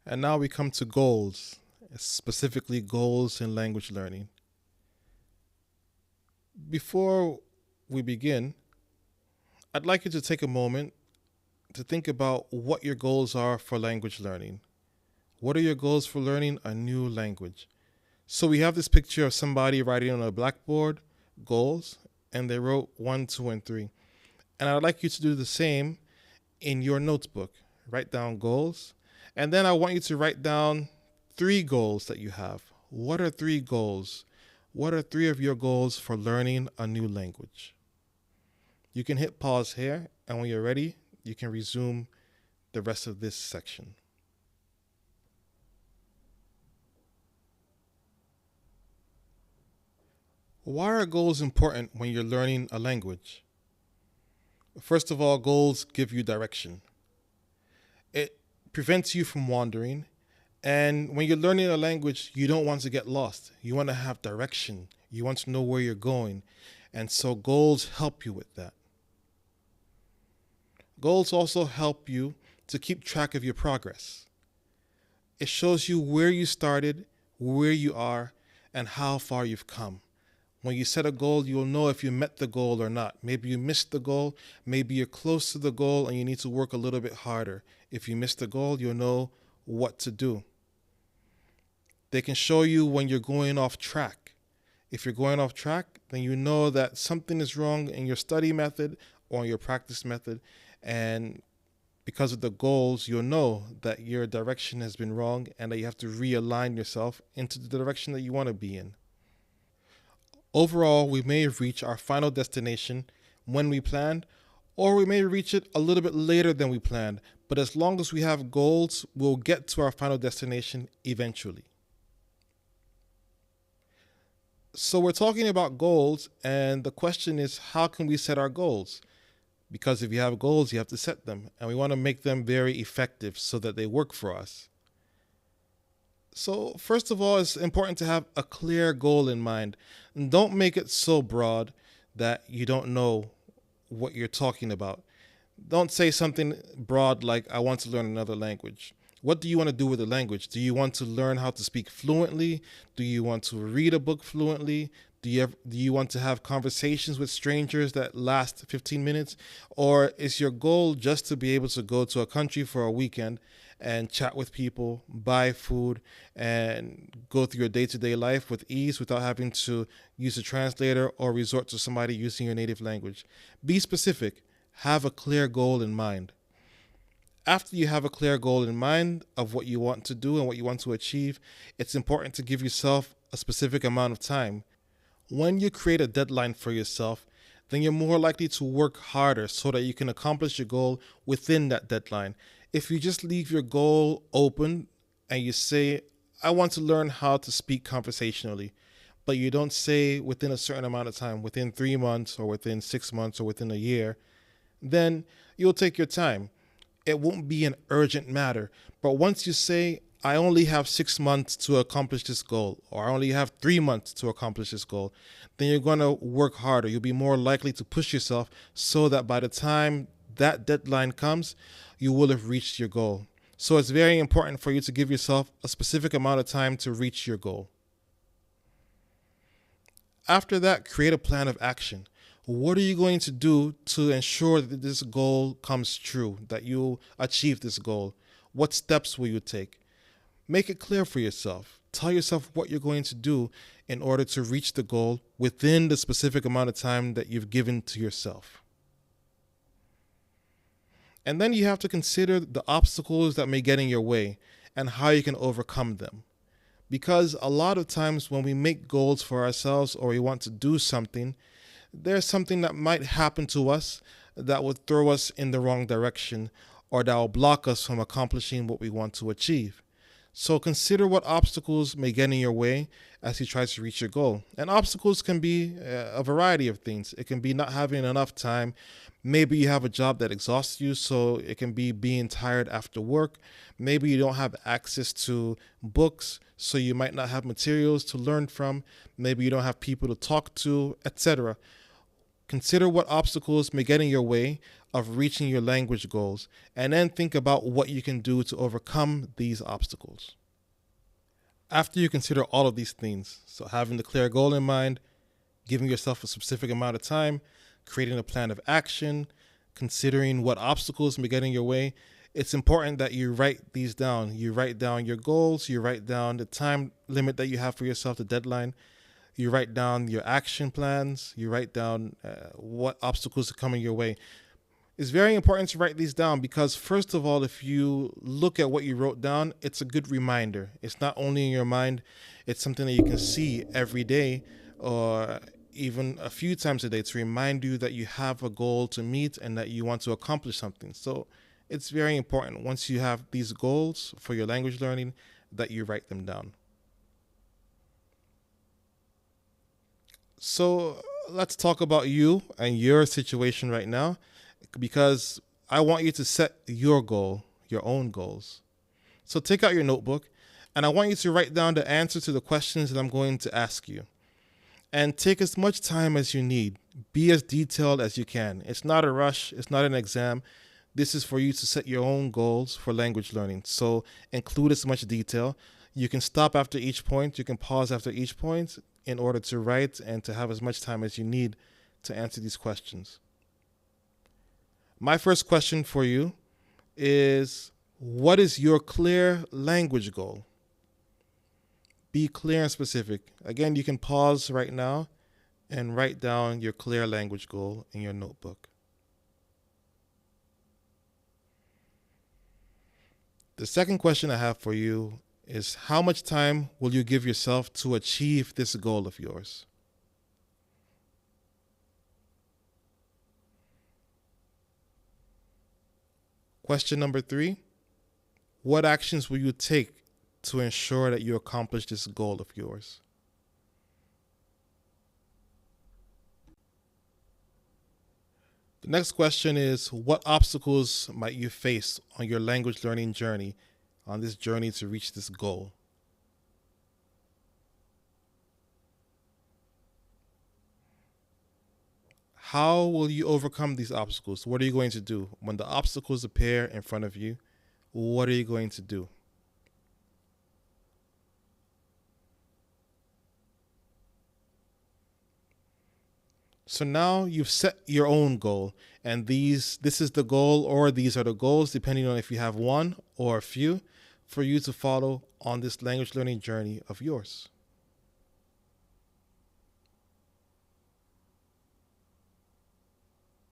And now we come to goals, specifically goals in language learning. Before we begin, I'd like you to take a moment to think about what your goals are for language learning. What are your goals for learning a new language? So we have this picture of somebody writing on a blackboard goals, and they wrote 1, 2, and 3. And I'd like you to do the same in your notebook. Write down goals, and then I want you to write down 3 goals that you have. What are 3 goals? What are 3 of your goals for learning a new language? You can hit pause here, and when you're ready, you can resume the rest of this section. Why are goals important when you're learning a language? First of all, goals give you direction. It prevents you from wandering. And when you're learning a language, you don't want to get lost. You want to have direction. You want to know where you're going. And so goals help you with that. Goals also help you to keep track of your progress. It shows you where you started, where you are, and how far you've come. When you set a goal, you'll know if you met the goal or not. Maybe you missed the goal, maybe you're close to the goal and you need to work a little bit harder. If you missed the goal, you'll know what to do. They can show you when you're going off track. If you're going off track, then you know that something is wrong in your study method or your practice method, and because of the goals, you'll know that your direction has been wrong and that you have to realign yourself into the direction that you want to be in. Overall, we may reach our final destination when we planned, or we may reach it a little bit later than we planned. But as long as we have goals, we'll get to our final destination eventually. So we're talking about goals, and the question is, how can we set our goals? Because if you have goals, you have to set them, and we want to make them very effective so that they work for us. So first of all, it's important to have a clear goal in mind. And don't make it so broad that you don't know what you're talking about. Don't say something broad like, I want to learn another language. What do you want to do with the language? Do you want to learn how to speak fluently? Do you want to read a book fluently? Do you want to have conversations with strangers that last 15 minutes? Or is your goal just to be able to go to a country for a weekend and chat with people, buy food, and go through your day-to-day life with ease without having to use a translator or resort to somebody using your native language? Be specific. Have a clear goal in mind. After you have a clear goal in mind of what you want to do and what you want to achieve, it's important to give yourself a specific amount of time. When you create a deadline for yourself, then you're more likely to work harder so that you can accomplish your goal within that deadline. If you just leave your goal open and you say, I want to learn how to speak conversationally, but you don't say within a certain amount of time, within 3 months or within 6 months or within a year, then you'll take your time. It won't be an urgent matter. But once you say, I only have 6 months to accomplish this goal, or I only have 3 months to accomplish this goal, then you're going to work harder. You'll be more likely to push yourself so that by the time that deadline comes, you will have reached your goal. So it's very important for you to give yourself a specific amount of time to reach your goal. After that, create a plan of action. What are you going to do to ensure that this goal comes true, that you achieve this goal? What steps will you take? Make it clear for yourself. Tell yourself what you're going to do in order to reach the goal within the specific amount of time that you've given to yourself. And then you have to consider the obstacles that may get in your way and how you can overcome them. Because a lot of times when we make goals for ourselves or we want to do something, there's something that might happen to us that would throw us in the wrong direction or that will block us from accomplishing what we want to achieve. So consider what obstacles may get in your way as you try to reach your goal. And obstacles can be a variety of things. It can be not having enough time. Maybe you have a job that exhausts you, so it can be being tired after work. Maybe you don't have access to books, so you might not have materials to learn from. Maybe you don't have people to talk to, etc. Consider what obstacles may get in your way of reaching your language goals, and then think about what you can do to overcome these obstacles. After you consider all of these things, so having the clear goal in mind, giving yourself a specific amount of time, creating a plan of action, considering what obstacles may get in your way, it's important that you write these down. You write down your goals, you write down the time limit that you have for yourself, the deadline, you write down your action plans, you write down what obstacles are coming your way. It's very important to write these down because, first of all, if you look at what you wrote down, it's a good reminder. It's not only in your mind, it's something that you can see every day or even a few times a day to remind you that you have a goal to meet and that you want to accomplish something. So it's very important once you have these goals for your language learning that you write them down. So let's talk about you and your situation right now, because I want you to set your goal, your own goals. So take out your notebook and I want you to write down the answer to the questions that I'm going to ask you. And take as much time as you need. Be as detailed as you can. It's not a rush. It's not an exam. This is for you to set your own goals for language learning. So include as much detail. You can stop after each point. You can pause after each point in order to write and to have as much time as you need to answer these questions. My first question for you is, what is your clear language goal? Be clear and specific. Again, you can pause right now and write down your clear language goal in your notebook. The second question I have for you is, how much time will you give yourself to achieve this goal of yours? Question number 3, what actions will you take to ensure that you accomplish this goal of yours? The next question is, what obstacles might you face on your language learning journey, on this journey to reach this goal? How will you overcome these obstacles? What are you going to do? When the obstacles appear in front of you, what are you going to do? So now you've set your own goal, and this is the goal, or these are the goals, depending on if you have one or a few, for you to follow on this language learning journey of yours.